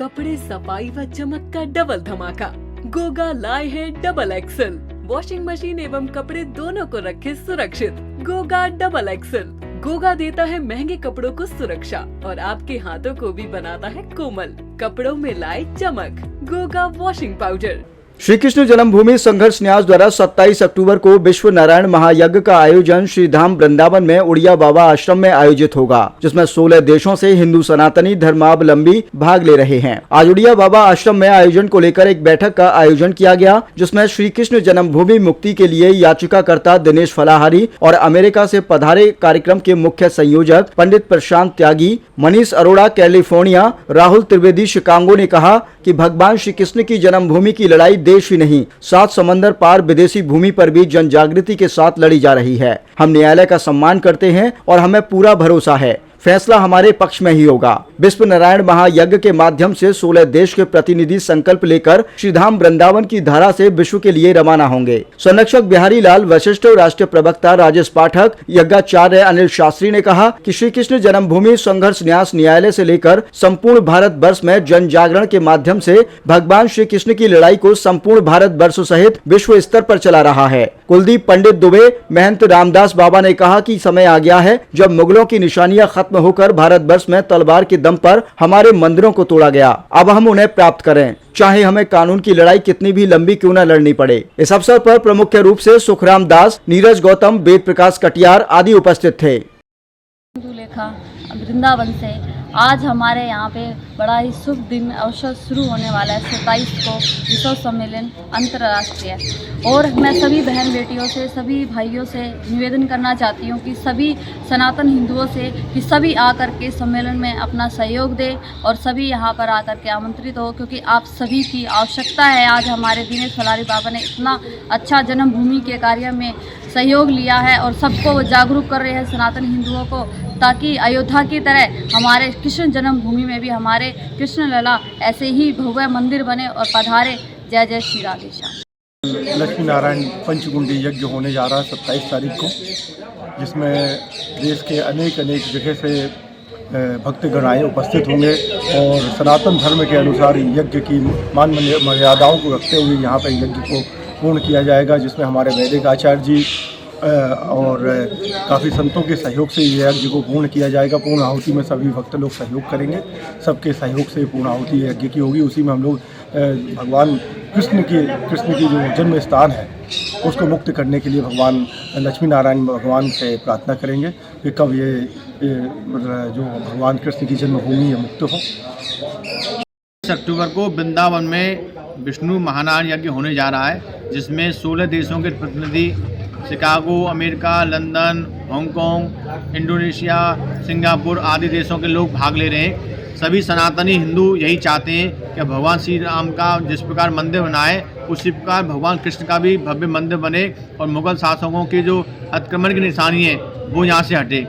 कपड़े सफाई व चमक का डबल धमाका। गोगा लाए हैं डबल एक्सल। वॉशिंग मशीन एवं कपड़े दोनों को रखे सुरक्षित। Goga double axle. गोगा देता है महंगे कपड़ों को सुरक्षा और आपके हाथों को भी बनाता है कोमल। कपड़ों में लाए चमक। Goga washing powder. श्री कृष्ण जन्मभूमि संघर्ष न्यास द्वारा 27 अक्टूबर को विश्व नारायण महायज्ञ का आयोजन श्री धाम वृंदावन में उड़िया बाबा आश्रम में आयोजित होगा, जिसमें 16 देशों से हिंदू सनातनी धर्मावलंबी भाग ले रहे हैं। आज उड़िया बाबा आश्रम में आयोजन को लेकर एक बैठक का आयोजन किया गया, जिसमें श्री कृष्ण जन्मभूमि मुक्ति के लिए याचिकाकर्ता दिनेश फलाहारी और अमेरिका से पधारे कार्यक्रम के मुख्य संयोजक पंडित प्रशांत त्यागी, मनीष अरोड़ा कैलिफोर्निया, राहुल त्रिवेदी शिकागो ने कहा कि भगवान श्री कृष्ण की जन्मभूमि की लड़ाई देश ही नहीं, 7 समंदर पार विदेशी भूमि पर भी जन जागृति के साथ लड़ी जा रही है। हम न्यायालय का सम्मान करते हैं और हमें पूरा भरोसा है फैसला हमारे पक्ष में ही होगा। विश्व नारायण महायज्ञ के माध्यम से 16 देश के प्रतिनिधि संकल्प लेकर श्रीधाम वृंदावन की धारा से विश्व के लिए रवाना होंगे। संरक्षक बिहारी लाल वशिष्ठ, राष्ट्रीय प्रवक्ता राजेश पाठक, यज्ञाचार्य अनिल शास्त्री ने कहा कि श्री कृष्ण जन्मभूमि संघर्ष न्यास न्यायालय से लेकर संपूर्ण भारत वर्ष में जन जागरण के माध्यम से भगवान श्री कृष्ण की लड़ाई को संपूर्ण भारत वर्ष सहित विश्व स्तर पर चला रहा है। कुलदीप पंडित दुबे, महंत रामदास बाबा ने कहा कि समय आ गया है जब मुगलों की निशानियां खत्म होकर भारत वर्ष में तलवार के दम पर हमारे मंदिरों को तोड़ा गया। अब हम उन्हें प्राप्त करें, चाहे हमें कानून की लड़ाई कितनी भी लंबी क्यों न लड़नी पड़े। इस अवसर पर प्रमुख रूप से सुखराम दास, नीरज गौतम, वेद प्रकाश कटियार आदि उपस्थित थे। वृंदावन से आज हमारे यहाँ पे बड़ा ही शुभ दिन अवसर शुरू होने वाला है। 27 को विश्व सम्मेलन अंतर्राष्ट्रीय, और मैं सभी बहन बेटियों से, सभी भाइयों से निवेदन करना चाहती हूँ कि सभी सनातन हिंदुओं से कि सभी आकर के सम्मेलन में अपना सहयोग दें और सभी यहाँ पर आकर के आमंत्रित हो, क्योंकि आप सभी की आवश्यकता है। आज हमारे दिनेश फलाहारी बाबा ने इतना अच्छा जन्मभूमि के कार्य में सहयोग लिया है और सबको जागरूक कर रहे हैं सनातन हिंदुओं को, ताकि अयोध्या की तरह हमारे कृष्ण जन्मभूमि में भी हमारे कृष्ण लला ऐसे ही भव्य मंदिर बने और पधारे। जय जय श्री राधे श्याम। लक्ष्मी नारायण पंचकुंडी यज्ञ होने जा रहा है 27 तारीख को, जिसमें देश के अनेक जगह से भक्तगण आए उपस्थित होंगे और सनातन धर्म के अनुसार यज्ञ की मान मर्यादाओं को रखते हुए यहाँ पर यज्ञ को पूर्ण किया जाएगा, जिसमें हमारे वैदिक आचार्य जी और काफ़ी संतों के सहयोग से ये यज्ञ को पूर्ण किया जाएगा। पूर्ण आहुति में सभी भक्त लोग सहयोग करेंगे, सबके सहयोग से पूर्ण आहुति यज्ञ की होगी। उसी में हम लोग भगवान कृष्ण की जो जन्म स्थान है उसको मुक्त करने के लिए भगवान लक्ष्मी नारायण भगवान से प्रार्थना करेंगे कि कब ये जो भगवान कृष्ण की जन्मभूमि है मुक्त हो। 20 अक्टूबर को वृंदावन में विष्णु महानारायण यज्ञ होने जा रहा है, जिसमें 16 देशों के प्रतिनिधि Chicago, America, London, Hong Kong, Indonesia, Singapore आदि देशों के लोग भाग ले रहे हैं। सभी सनातनी हिंदू यही चाहते हैं कि भगवान श्री राम का जिस प्रकार मंदिर बनाए उसी प्रकार भगवान कृष्ण का भी भव्य मंदिर बने और मुगल शासकों की जो अतिक्रमण की निशानी है वो यहाँ से हटे।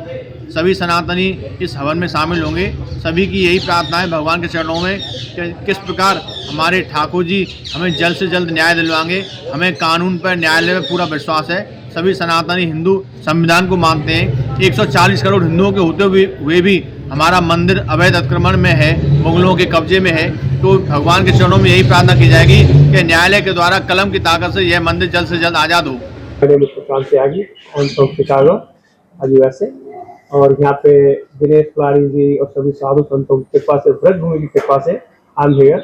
सभी सनातनी इस हवन में शामिल होंगे। सभी की यही प्रार्थना है भगवान के चरणों में कि किस प्रकार हमारे ठाकुर जी हमें जल्द से जल्द न्याय दिलवाएंगे। हमें कानून पर, न्यायालय में पूरा विश्वास है। सभी सनातनी हिंदू संविधान को मानते हैं। 140 करोड़ हिंदुओं के होते हुए भी हमारा मंदिर अवैध अतिक्रमण में है, मुगलों के कब्जे में है। तो भगवान के चरणों में यही प्रार्थना की जाएगी कि न्यायालय के द्वारा कलम की ताकत से यह मंदिर जल्द से जल्द आज़ाद हो। और यहाँ पे दिनेश फलाहारी जी और सभी साधु संतों की कृपा से, ब्रजभूमि की कृपा से आई एम हियर।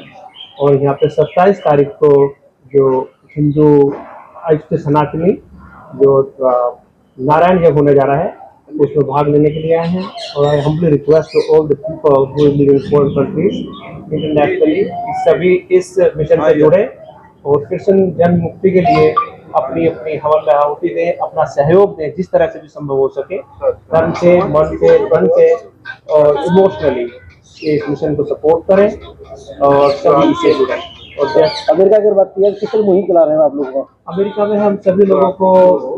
और यहाँ पे 27 तारीख को जो हिंदू ऐसे सनातनी जो नारायण यज्ञ होने जा रहा है उसमें भाग लेने के लिए आए हैं। और I humbly request to all the people who live in foreign countries internationally, सभी इस मिशन से जुड़े और कृष्ण जन्म मुक्ति के लिए अपनी हवन में आहुति दें, अपना सहयोग दें जिस तरह से भी संभव हो सके, तन से, मन से, धन से और इमोशनली इस मिशन को सपोर्ट करें और सभी इससे जुड़ें। और अमेरिका की बात की किस मुहिम चला रहे हैं आप लोग? अमेरिका में हम सभी लोगों को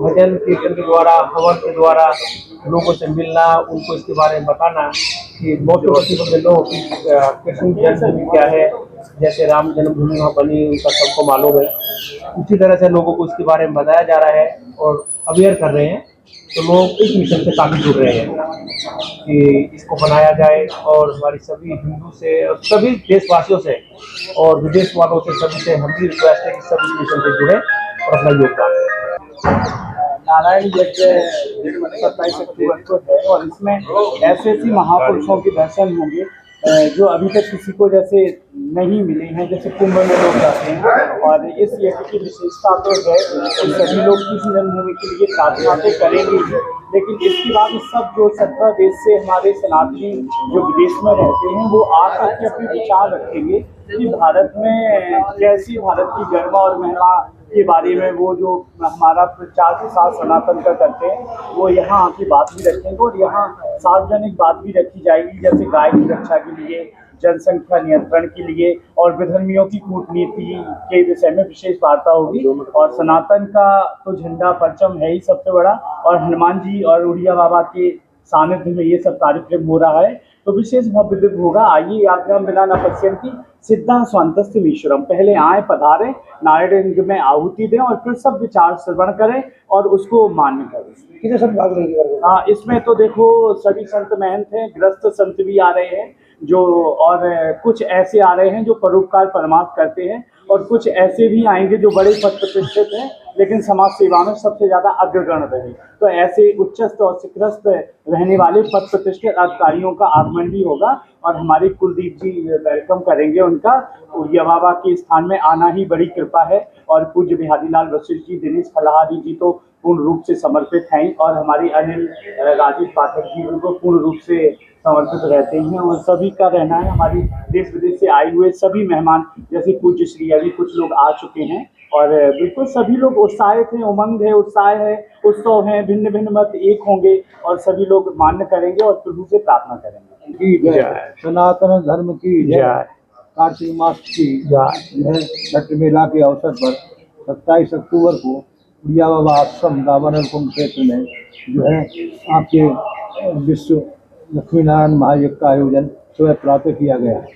भजन कीर्तन के द्वारा, हवन के द्वारा लोगों से मिलना, उनको इसके बारे में बताना कि मोस्ट लोग कृष्ण जन्मभूमि क्या है, जैसे राम जन्मभूमि वहाँ बनी उनका सबको मालूम है, उसी तरह से लोगों को इसके बारे में बताया जा रहा है और अवेयर कर रहे हैं तो लोग इस मिशन से काफ़ी जुड़ रहे हैं कि इसको बनाया जाए और हमारी सभी हिंदू से और सभी देशवासियों से और विदेश वालों से सभी से हम भी रिक्वेस्ट है कि सभी इस मिशन से जुड़े और अपना योगदान दें। नारायण यज्ञ 27 अक्टूबर को है और इसमें ऐसे महापुरुषों के दर्शन होंगे जो अभी तक किसी को जैसे नहीं मिले हैं, जैसे कुंभ में लोग जाते हैं। और इस यज्ञ की विशेषता तो है कि सभी लोग कृष्ण जन्मभूमि के लिए प्रार्थना तो करेंगे ही, लेकिन इसके बाद सब जो 17 देश से हमारे सनातनी जो विदेश में रहते हैं वो आकर के अपने विचार रखेंगे कि भारत में कैसी भारत की गरिमा और महिमा के बारे में वो जो हमारा प्रचार प्रसार सनातन का करते हैं वो यहाँ आके बात भी रखेंगे। और यहाँ सार्वजनिक बात भी रखी जाएगी, जैसे गाय की रक्षा के लिए, जनसंख्या नियंत्रण के लिए और विधर्मियों की कूटनीति के विषय में विशेष वार्ता होगी। और सनातन का तो झंडा परचम है ही सबसे बड़ा, और हनुमान जी और उड़िया बाबा के सानिध्य में ये सब कार्यक्रम हो रहा है, तो विशेष भव्य दिव्य होगा। आइए यात्राम बिना न पश्यन्ति सिद्धा स्वांतस्थ ईश्वरम, पहले आए पधारे, नारायण यज्ञ में आहुति दें और फिर सब विचार श्रवण करें और उसको मान्य करें। किसे सब भाग लेंगे? हाँ, इसमें तो देखो सभी संत महंत हैं, गृहस्थ संत भी आ रहे हैं जो, और कुछ ऐसे आ रहे हैं जो परोपकार परमार्थ करते हैं, और कुछ ऐसे भी आएंगे जो बड़े पद प्रतिष्ठित हैं लेकिन समाज सेवा में सबसे ज्यादा अग्रगण्य रहे। तो ऐसे उच्चस्थ और शिखरस्थ रहने वाले पद प्रतिष्ठित अधिकारियों का आगमन भी होगा और हमारे कुलदीप जी वेलकम करेंगे उनका। उड़िया बाबा के स्थान में आना ही बड़ी कृपा है। और पूज्य बिहारी लाल वशिष्ठ जी, दिनेश फलाहारी जी तो पूर्ण रूप से समर्पित हैं, और हमारी अनिल राजेश पाठक जी उनको पूर्ण रूप से समर्पित रहते हैं। और सभी का रहना है, हमारी देश विदेश से आए हुए सभी मेहमान, जैसे पूज्य श्री अभी कुछ लोग आ चुके हैं, और बिल्कुल सभी लोग उत्साहित हैं, उमंग है, उत्साह है, उत्सव है, भिन्न भिन्न मत एक होंगे और सभी लोग मान्य करेंगे और प्रभु से प्रार्थना करेंगे। सनातन धर्म की जय। कार्तिक मास की जय। छठ मेला के अवसर पर 27 अक्टूबर को उड़िया बाबा आश्रम दावानल कुंभ क्षेत्र में जो है आपके विश्व लक्ष्मी नारायण महायज्ञ का आयोजन सुबह प्रातः किया गया है,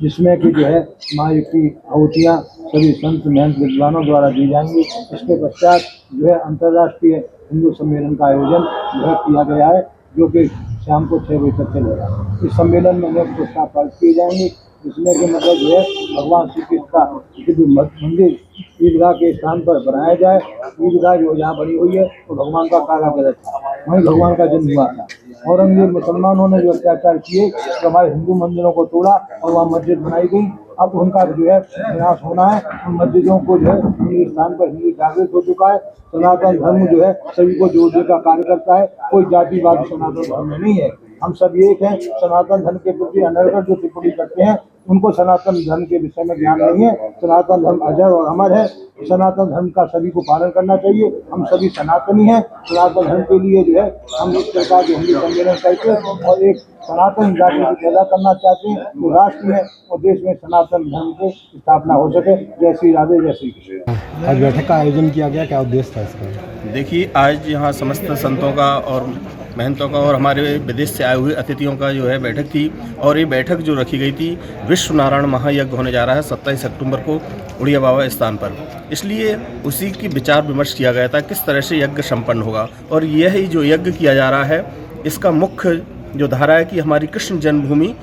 जिसमें कि जो है महायज्ञ की आहुतियाँ सभी संत महंत विद्वानों द्वारा दी जाएंगी। इसके पश्चात जो है अंतर्राष्ट्रीय हिंदू सम्मेलन का आयोजन जो है किया गया है, जो कि शाम को 6 बजे तक चलेगा। इस सम्मेलन में अनेक पुरस्कार पारित किए जाएंगे, जिसमें कि मतलब जो है भगवान श्री कृष्ण का दिव्य मंदिर ईदगाह के स्थान पर बनाया जाए। ईदगाह जो यहाँ बनी हुई है तो भगवान का कारागृह था, वहीं भगवान का जन्म हुआ था। औरंगजेब मुसलमानों ने जो अत्याचार किए तो हमारे हिंदू मंदिरों को तोड़ा और वहाँ मस्जिद बनाई गई। अब उनका जो है विनाश होना है। उन मस्जिदों को जो है हिंदू स्थान पर हिंदू जागृत हो चुका है। सनातन धर्म जो है सभी को जोड़ने का कार्य करता है, कोई जातिवाद सनातन धर्म में नहीं है। हम सब एक हैं। सनातन धर्म के प्रति अनर्गल जो टिप्पणी करते हैं उनको सनातन धर्म के विषय में ज्ञान नहीं है। सनातन धर्म अजर और अमर है। सनातन धर्म का सभी को पालन करना चाहिए। हम सभी सनातनी हैं। सनातन धर्म के लिए जो है हम इस प्रकार के हिंदू सम्मेलन करके और एक सनातन जाति को पैदा करना चाहते हैं, तो राष्ट्र में और देश में सनातन धर्म की स्थापना हो सके। जय श्री राधे, जय श्री कृष्ण। आज बैठक का आयोजन किया गया, क्या उद्देश्य था इसका? देखिए, आज यहाँ समस्त संतों का और महंतों का और हमारे विदेश से आए हुए अतिथियों का जो है बैठक थी। और ये बैठक जो रखी गई थी, विश्व नारायण महायज्ञ होने जा रहा है 27 अक्टूबर को उड़िया बाबा स्थान पर, इसलिए उसी की विचार विमर्श किया गया था किस तरह से यज्ञ संपन्न होगा। और यही जो यज्ञ किया जा रहा है, इसका मुख्य जो धारा है कि हमारी कृष्ण जन्मभूमि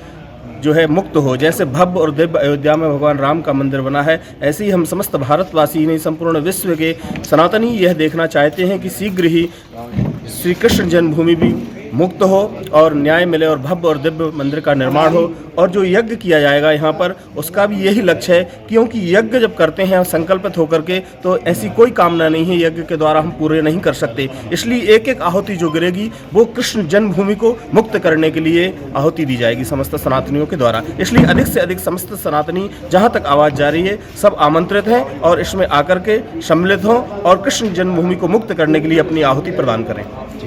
जो है मुक्त हो। जैसे भव्य और दिव्य अयोध्या में भगवान राम का मंदिर बना है, ऐसे ही हम समस्त भारतवासी ही नहीं, संपूर्ण विश्व के सनातनी यह देखना चाहते हैं कि शीघ्र ही श्री कृष्ण जन्मभूमि भी मुक्त हो और न्याय मिले और भव्य और दिव्य मंदिर का निर्माण हो। और जो यज्ञ किया जाएगा यहाँ पर, उसका भी यही लक्ष्य है, क्योंकि यज्ञ जब करते हैं संकल्पित होकर के, तो ऐसी कोई कामना नहीं है यज्ञ के द्वारा हम पूरे नहीं कर सकते। इसलिए एक एक आहुति जो गिरेगी वो कृष्ण जन्मभूमि को मुक्त करने के लिए आहुति दी जाएगी समस्त सनातनियों के द्वारा। इसलिए अधिक से अधिक समस्त सनातनी जहाँ तक आवाज़ जा रही है, सब आमंत्रित हैं और इसमें आकर के सम्मिलित हों और कृष्ण जन्मभूमि को मुक्त करने के लिए अपनी आहुति प्रदान करें।